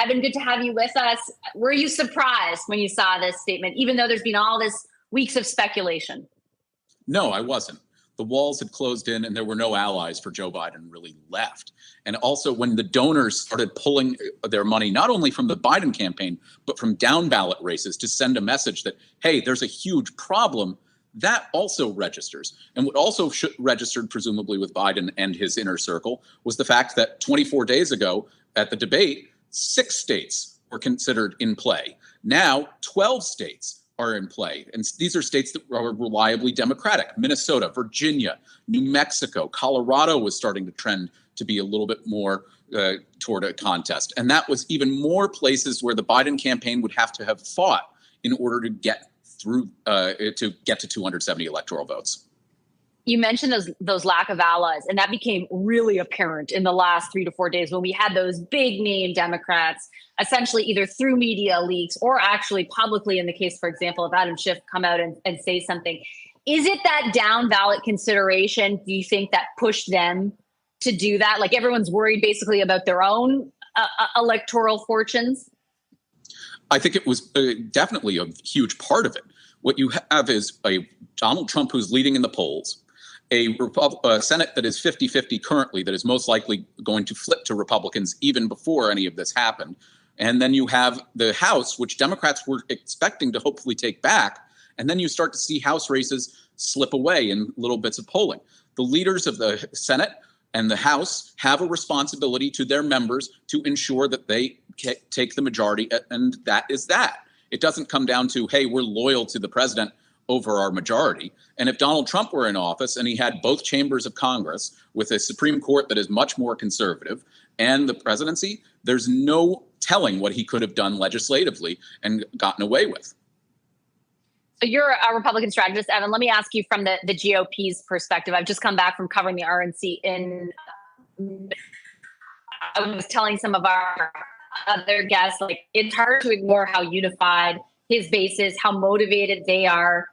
Evan, good to have you with us. Were you surprised when you saw this statement, even though there's been all this weeks of speculation? No, I wasn't. The walls had closed in and there were no allies for Joe Biden really left. And also when the donors started pulling their money, not only from the Biden campaign, but from down ballot races to send a message that, hey, there's a huge problem, that also registers. And what also registered, presumably with Biden and his inner circle, was the fact that 24 days ago at the debate, 6 states were considered in play. Now, 12 states are in play. And these are states that are reliably Democratic. Minnesota, Virginia, New Mexico, Colorado was starting to trend to be a little bit more toward a contest. And that was even more places where the Biden campaign would have to have fought in order to get through, to get to 270 electoral votes. You mentioned those lack of allies, and that became really apparent in the last 3 to 4 days when we had those big name Democrats, essentially either through media leaks or actually publicly, in the case, for example, of Adam Schiff, come out and say something. Is it that down ballot consideration, do you think, that pushed them to do that? Like everyone's worried basically about their own electoral fortunes? I think it was definitely a huge part of it. What you have is a Donald Trump who's leading in the polls, a Senate that is 50-50 currently, that is most likely going to flip to Republicans even before any of this happened. And then you have the House, which Democrats were expecting to hopefully take back. And then you start to see House races slip away in little bits of polling. The leaders of the Senate and the House have a responsibility to their members to ensure that they take the majority, and that is that. It doesn't come down to, hey, we're loyal to the president over our majority. And if Donald Trump were in office and he had both chambers of Congress with a Supreme Court that is much more conservative and the presidency, there's no telling what he could have done legislatively and gotten away with. So you're a Republican strategist, Evan. Let me ask you from the GOP's perspective. I've just come back from covering the RNC I was telling some of our other guests, like, it's hard to ignore how unified his base is, how motivated they are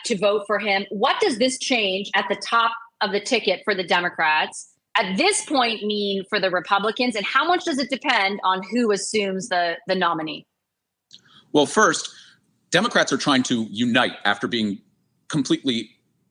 to vote for him. What does this change at the top of the ticket for the Democrats at this point mean for the Republicans? And how much does it depend on who assumes the nominee? Well, first, Democrats are trying to unite after being completely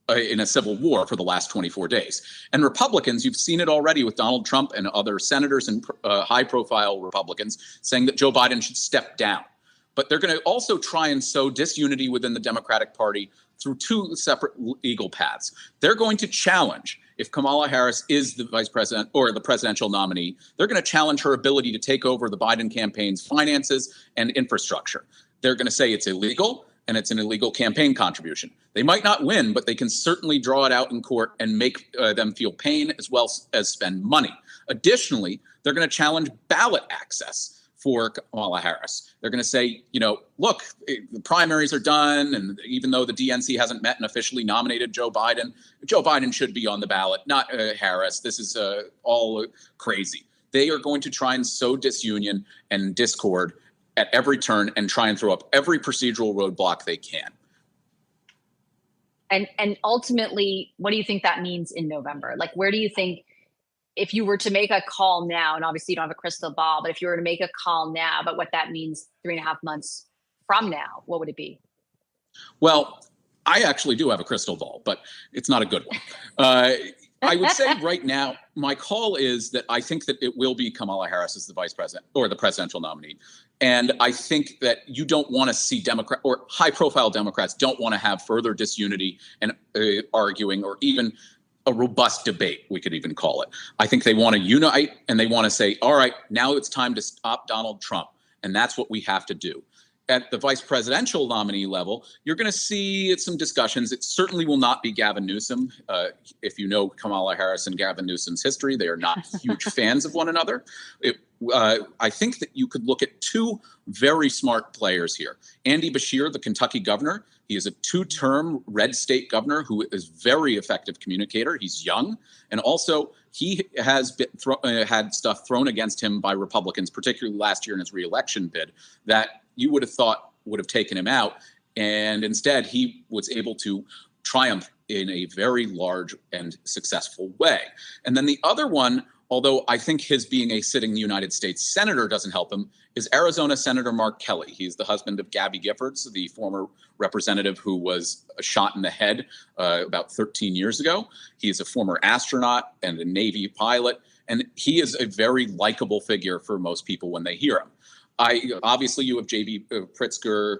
in a civil war for the last 24 days. And Republicans, you've seen it already with Donald Trump and other senators and high-profile Republicans saying that Joe Biden should step down. But they're going to also try and sow disunity within the Democratic Party through 2 separate legal paths. They're going to challenge, if Kamala Harris is the vice president or the presidential nominee, they're going to challenge her ability to take over the Biden campaign's finances and infrastructure. They're going to say it's illegal and it's an illegal campaign contribution. They might not win, but they can certainly draw it out in court and make them feel pain as well as spend money. Additionally, they're going to challenge ballot access for Kamala Harris. They're going to say, look, the primaries are done, and even though the DNC hasn't met and officially nominated Joe Biden should be on the ballot, not Harris. This is all crazy. They are going to try and sow disunion and discord at every turn and try and throw up every procedural roadblock they can. And ultimately, what do you think that means in November? Like, where do you think, if you were to make a call now, and obviously you don't have a crystal ball, but if you were to make a call now about what that means 3.5 months from now, what would it be? Well, I actually do have a crystal ball, but it's not a good one. I would say right now, my call is that I think that it will be Kamala Harris as the vice president or the presidential nominee. And I think that you don't want to see Democrat or high-profile Democrats don't want to have further disunity and arguing or even a robust debate, we could even call it. I think they want to unite and they want to say, all right, now it's time to stop Donald Trump. And that's what we have to do. At the vice presidential nominee level, you're going to see some discussions. It certainly will not be Gavin Newsom. If you know Kamala Harris and Gavin Newsom's history, they are not huge fans of one another. I think that you could look at 2 very smart players here. Andy Beshear, the Kentucky governor. He is a 2-term red state governor who is very effective communicator. He's young. And also, he has been had stuff thrown against him by Republicans, particularly last year in his reelection bid, that you would have thought would have taken him out. And instead, he was able to triumph in a very large and successful way. And then the other one although I think his being a sitting United States senator doesn't help him, is Arizona Senator Mark Kelly. He's the husband of Gabby Giffords, the former representative who was shot in the head about 13 years ago. He is a former astronaut and a Navy pilot, and he is a very likable figure for most people when they hear him. Obviously, you have J.B. Pritzker,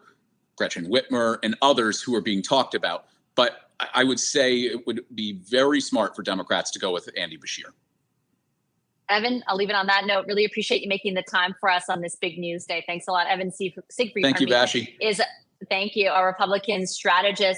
Gretchen Whitmer, and others who are being talked about, but I would say it would be very smart for Democrats to go with Andy Beshear. Evan, I'll leave it on that note. Really appreciate you making the time for us on this big news day. Thanks a lot. Evan Siegfried. Thank you, Vashi. Thank you, a Republican strategist.